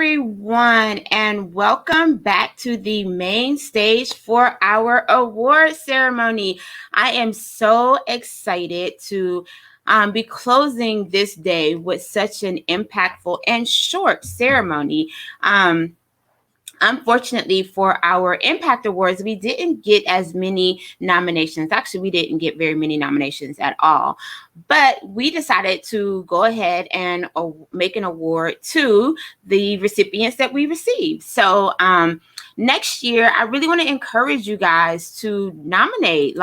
everyone, and welcome back to the main stage for our award ceremony. I am so excited to be closing this day with such an impactful and short ceremony. Unfortunately, for our Impact Awards, we didn't get as many nominations. Actually, we didn't get very many nominations at all. But we decided to go ahead and make an award to the recipients that we received. So next year, I really want to encourage you guys to nominate.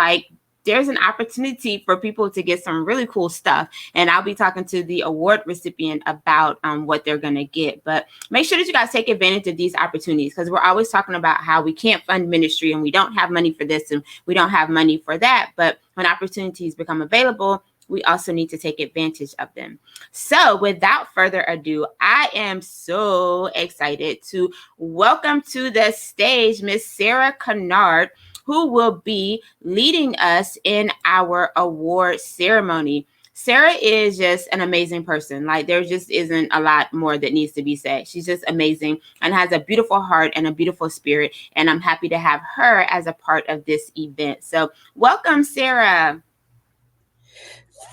There's an opportunity for people to get some really cool stuff. And I'll be talking to the award recipient about what they're going to get. But make sure that you guys take advantage of these opportunities, because we're always talking about how we can't fund ministry and we don't have money for this and we don't have money for that. But when opportunities become available, we also need to take advantage of them. So without further ado, I am so excited to welcome to the stage Miss Sarah Kinard, who will be leading us in our award ceremony. Sarah is just an amazing person. There just isn't a lot more that needs to be said. She's just amazing and has a beautiful heart and a beautiful spirit. And I'm happy to have her as a part of this event. So welcome, Sarah.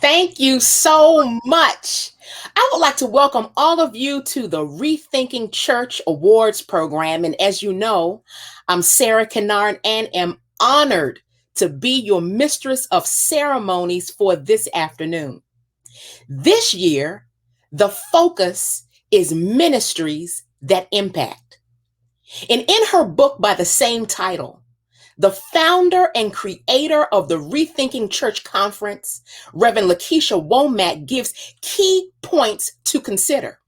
Thank you so much. I would like to welcome all of you to the Rethinking Church Awards program. And as you know, I'm Sarah Kinard and am honored to be your Mistress of Ceremonies for this afternoon. This year, the focus is ministries that impact. And in her book by the same title, the founder and creator of the Rethinking Church Conference, Reverend LaKesha Womack, gives key points to consider.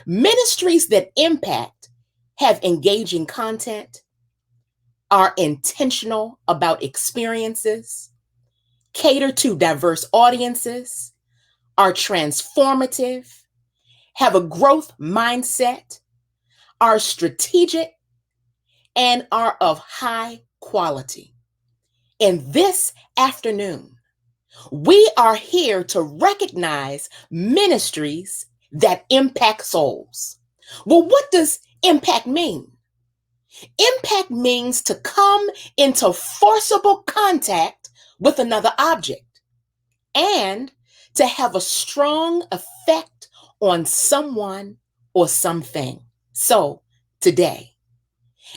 Ministries that impact have engaging content, are intentional about experiences, cater to diverse audiences, are transformative, have a growth mindset, are strategic, and are of high quality. And this afternoon, we are here to recognize ministries that impact souls. Well, what does impact mean? Impact means to come into forcible contact with another object and to have a strong effect on someone or something. So today,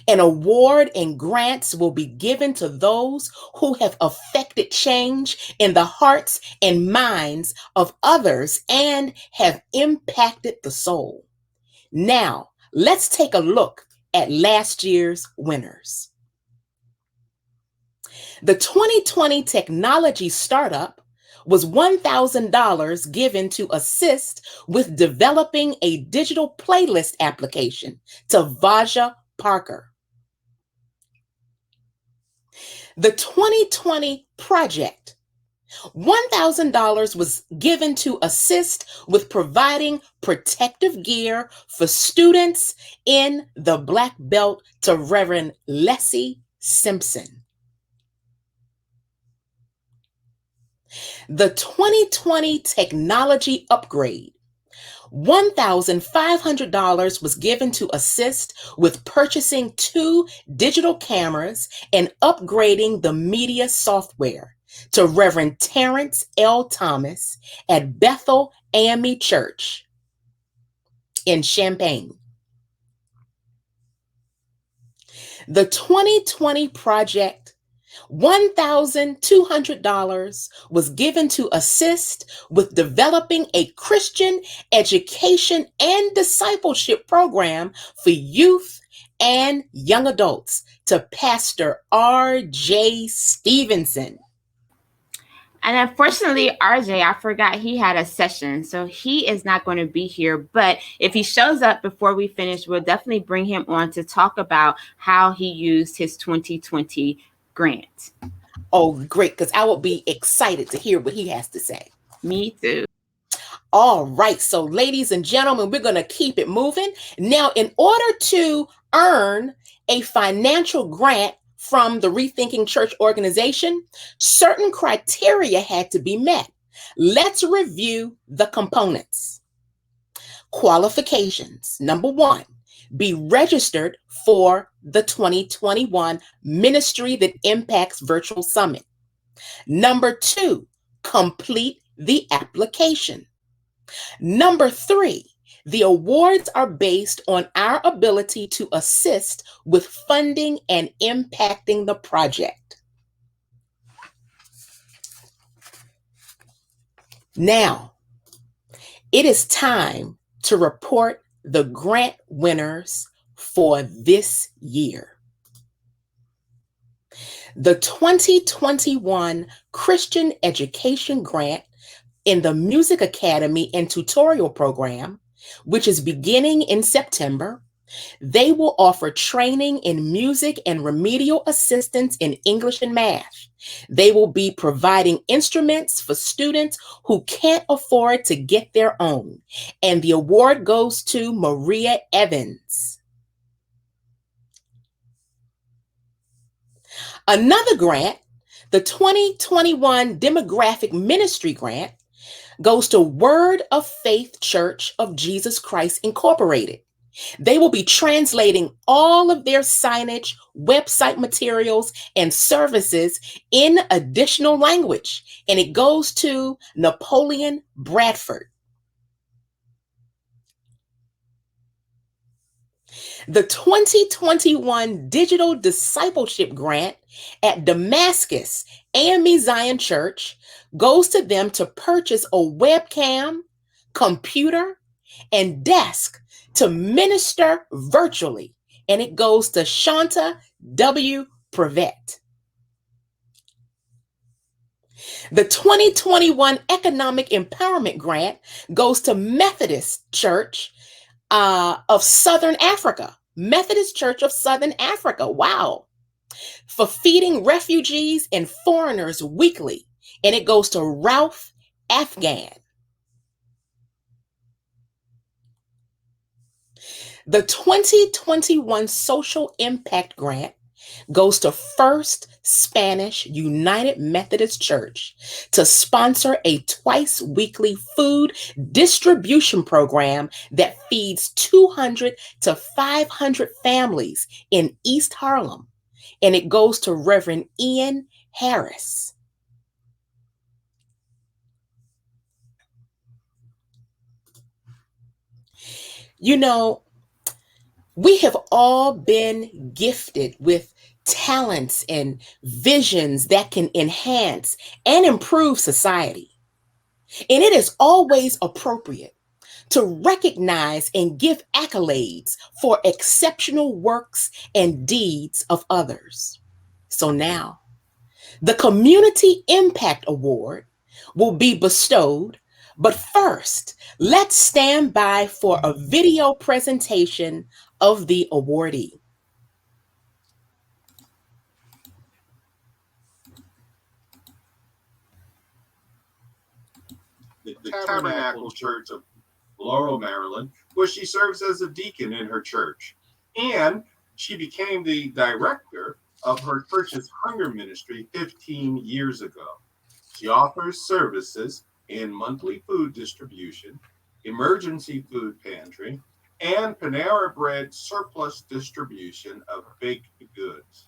an award and grants will be given to those who have affected change in the hearts and minds of others and have impacted the soul. Now, let's take a look at last year's winners. The 2020 technology startup was $1,000 given to assist with developing a digital playlist application to Vaja Parker. The 2020 project, $1,000 was given to assist with providing protective gear for students in the Black Belt to Reverend Leslie Simpson. The 2020 technology upgrade, $1,500 was given to assist with purchasing 2 digital cameras and upgrading the media software to Reverend Terrence L. Thomas at Bethel AME Church in Champaign. The 2020 project, $1,200 was given to assist with developing a Christian education and discipleship program for youth and young adults to Pastor R.J. Stevenson. And unfortunately, RJ, I forgot he had a session, so he is not going to be here. But if he shows up before we finish, we'll definitely bring him on to talk about how he used his 2020 grant. Oh, great, because I will be excited to hear what he has to say. Me too. All right, so ladies and gentlemen, we're going to keep it moving. Now, in order to earn a financial grant from the Rethinking Church organization, certain criteria had to be met. Let's review the components. Qualifications. Number 1, be registered for the 2021 Ministry That Impacts Virtual Summit. Number 2, complete the application. Number 3, the awards are based on our ability to assist with funding and impacting the project. Now, it is time to report the grant winners for this year. The 2021 Christian Education Grant in the Music Academy and Tutorial Program, which is beginning in September. They will offer training in music and remedial assistance in English and math. They will be providing instruments for students who can't afford to get their own. And the award goes to Maria Evans. Another grant, the 2021 Demographic Ministry Grant, goes to Word of Faith Church of Jesus Christ Incorporated. They will be translating all of their signage, website materials, and services in additional language, and it goes to Napoleon Bradford. The 2021 Digital Discipleship Grant at Damascus AME Zion Church goes to them to purchase a webcam, computer, and desk to minister virtually, and it goes to Shanta W. Prevet. The 2021 Economic Empowerment Grant goes to Methodist Church of Southern Africa. Methodist Church of Southern Africa. Wow. For feeding refugees and foreigners weekly, and it goes to Ralph Afghan. The 2021 Social Impact Grant goes to First Spanish United Methodist Church to sponsor a twice weekly food distribution program that feeds 200 to 500 families in East Harlem. And it goes to Reverend Ian Harris. You know, we have all been gifted with talents and visions that can enhance and improve society. And it is always appropriate to recognize and give accolades for exceptional works and deeds of others. So now, the Community Impact Award will be bestowed, but first, let's stand by for a video presentation of the awardee. The Tabernacle Church of Laurel, Maryland, where she serves as a deacon in her church. And she became the director of her church's hunger ministry 15 years ago. She offers services in monthly food distribution, emergency food pantry, and Panera Bread surplus distribution of baked goods.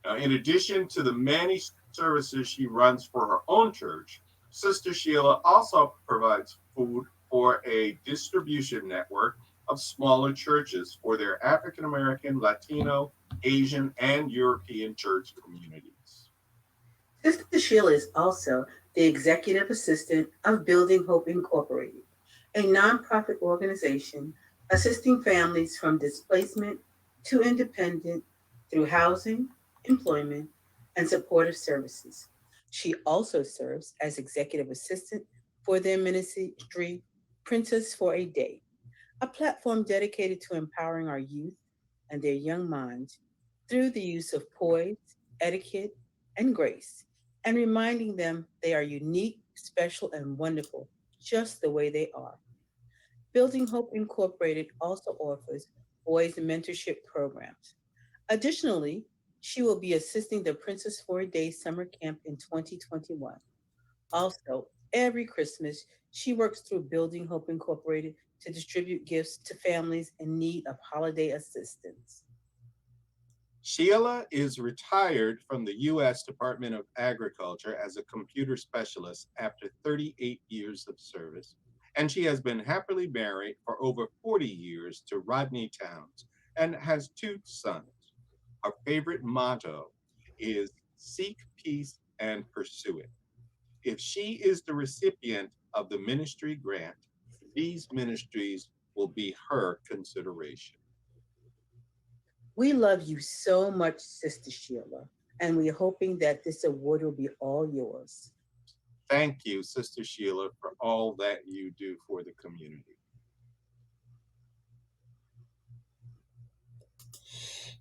Now, in addition to the many services she runs for her own church, Sister Sheila also provides food for a distribution network of smaller churches for their African American, Latino, Asian, and European church communities. Sister Sheila is also the executive assistant of Building Hope Incorporated, a nonprofit organization assisting families from displacement to independent through housing, employment, and supportive services. She also serves as executive assistant for their ministry, Princess for a Day, a platform dedicated to empowering our youth and their young minds through the use of poise, etiquette, and grace, and reminding them they are unique, special, and wonderful just the way they are. Building Hope Incorporated also offers boys mentorship programs. Additionally, she will be assisting the Princess for a Day summer camp in 2021. Also, every Christmas, she works through Building Hope Incorporated to distribute gifts to families in need of holiday assistance. Sheila is retired from the U.S. Department of Agriculture as a computer specialist after 38 years of service, and she has been happily married for over 40 years to Rodney Towns and has 2 sons. Her favorite motto is seek peace and pursue it. If she is the recipient of the ministry grant, these ministries will be her consideration. We love you so much, Sister Sheila, and we're hoping that this award will be all yours. Thank you, Sister Sheila, for all that you do for the community.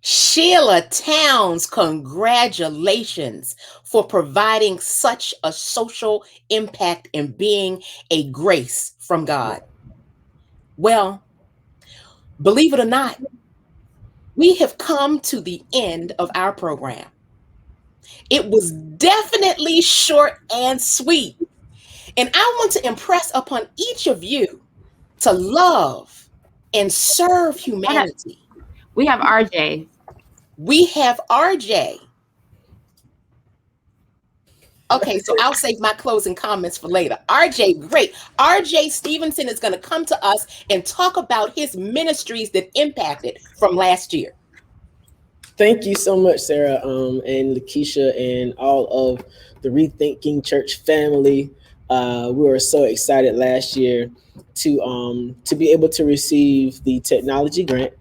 Sheila Towns, congratulations for providing such a social impact and being a grace from God. Well, believe it or not, we have come to the end of our program. It was definitely short and sweet. And I want to impress upon each of you to love and serve humanity. We have RJ. We have RJ. Okay, so I'll save my closing comments for later. RJ, great. RJ Stevenson is going to come to us and talk about his ministries that impacted from last year. Thank you so much, Sarah, and LaKesha, and all of the Rethinking Church family. We were so excited last year to be able to receive the technology grant.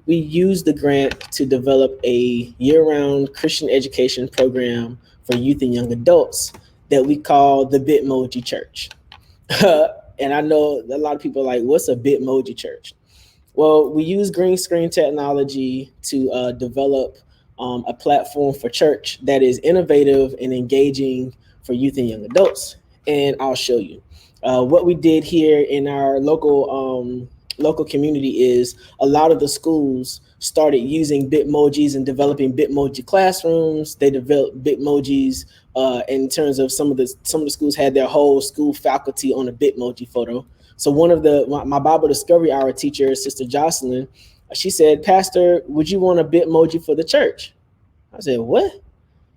We used the grant to develop a year-round Christian education program for youth and young adults that we call the Bitmoji Church. And I know a lot of people are like, what's a Bitmoji Church? Well, we use green screen technology to develop a platform for church that is innovative and engaging for youth and young adults. And I'll show you. What we did here in our local community is a lot of the schools started using Bitmojis and developing Bitmoji classrooms. They developed Bitmojis in terms of some of the schools had their whole school faculty on a Bitmoji photo. So one of my Bible Discovery Hour teacher, Sister Jocelyn, she said, "Pastor, would you want a Bitmoji for the church?" I said, "What?"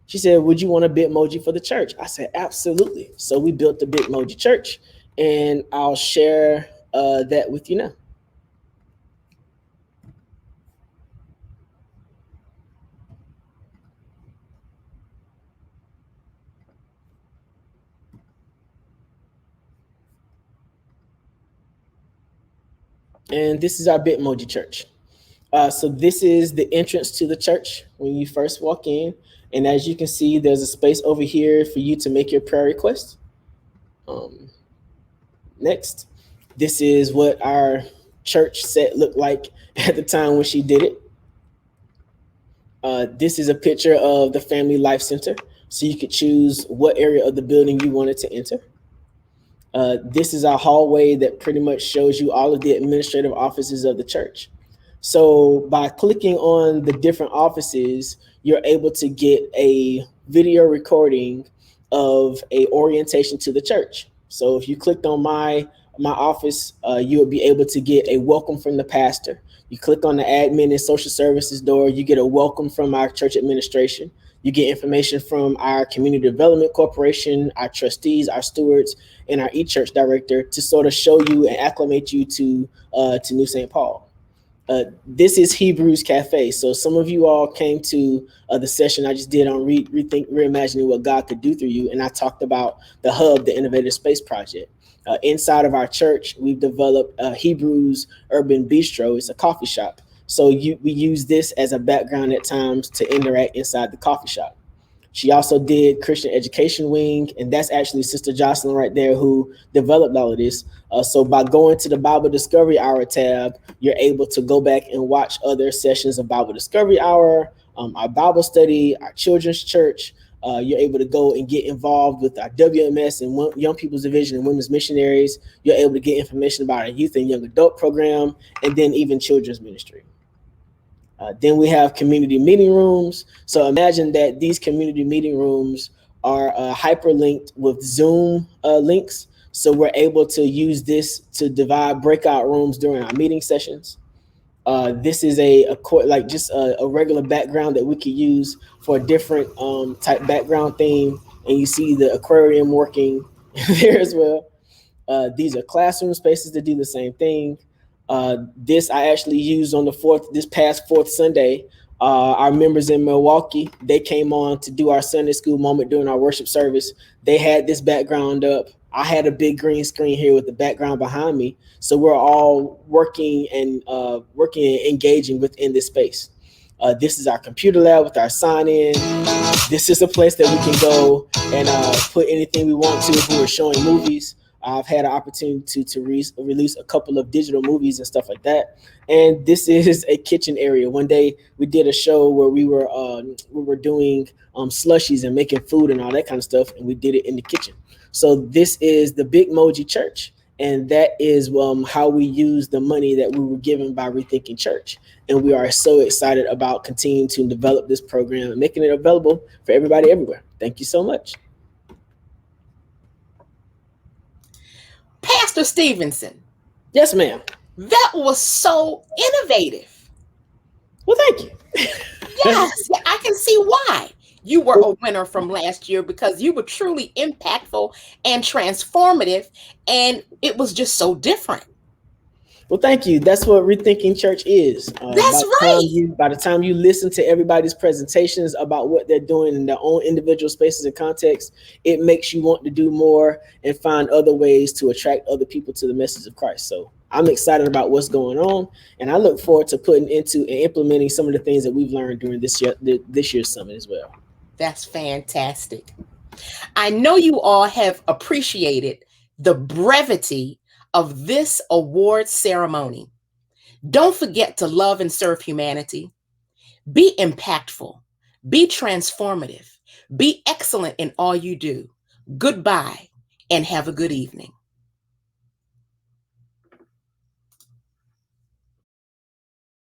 She said, "Would you want a Bitmoji for the church?" I said, "Absolutely." So we built the Bitmoji Church, and I'll share that with you now. And this is our Bitmoji Church. So this is the entrance to the church when you first walk in. And as you can see, there's a space over here for you to make your prayer request. Next, this is what our church set looked like at the time when she did it. This is a picture of the Family Life Center. So you could choose what area of the building you wanted to enter. This is our hallway that pretty much shows you all of the administrative offices of the church. So by clicking on the different offices, you're able to get a video recording of a orientation to the church. So if you clicked on my office, you would be able to get a welcome from the pastor. You click on the admin and social services door, you get a welcome from our church administration. You get information from our community development corporation, our trustees, our stewards, and our e-church director to sort of show you and acclimate you to New St. Paul. This is Hebrews Cafe. So some of you all came to the session I just did on reimagining what God could do through you. And I talked about the Hub, the Innovative Space Project. Inside of our church, we've developed Hebrews Urban Bistro. It's a coffee shop. So we use this as a background at times to interact inside the coffee shop. She also did Christian Education Wing, and that's actually Sister Jocelyn right there who developed all of this. So by going to the Bible Discovery Hour tab, you're able to go back and watch other sessions of Bible Discovery Hour, our Bible study, our children's church. You're able to go and get involved with our WMS and Young People's Division and Women's Missionaries. You're able to get information about our youth and young adult program, and then even children's ministry. Then we have community meeting rooms. So imagine that these community meeting rooms are hyperlinked with Zoom links. So we're able to use this to divide breakout rooms during our meeting sessions. This is a regular background that we could use for a different type background theme. And you see the aquarium working there as well. These are classroom spaces that do the same thing. This I actually used on this past fourth Sunday. Our members in Milwaukee, they came on to do our Sunday school moment during our worship service. They had this background up. I had a big green screen here with the background behind me. So we're all working and engaging within this space. This is our computer lab with our sign in. This is a place that we can go and put anything we want to if we were showing movies. I've had an opportunity to release a couple of digital movies and stuff like that. And this is a kitchen area. One day we did a show where we were doing slushies and making food and all that kind of stuff, and we did it in the kitchen. So this is the Big Moji Church, and that is how we use the money that we were given by Rethinking Church. And we are so excited about continuing to develop this program and making it available for everybody everywhere. Thank you so much. Pastor Stevenson. Yes, ma'am. That was so innovative. Well, thank you. Yes, I can see why you were a winner from last year, because you were truly impactful and transformative, and it was just so different. Well, thank you. That's what Rethinking Church is. That's right. By the time you listen to everybody's presentations about what they're doing in their own individual spaces and contexts, it makes you want to do more and find other ways to attract other people to the message of Christ. So I'm excited about what's going on, and I look forward to putting into and implementing some of the things that we've learned during this year's summit as well. That's fantastic. I know you all have appreciated the brevity of this award ceremony. Don't forget to love and serve humanity. Be impactful. Be transformative. Be excellent in all you do. Goodbye and have a good evening.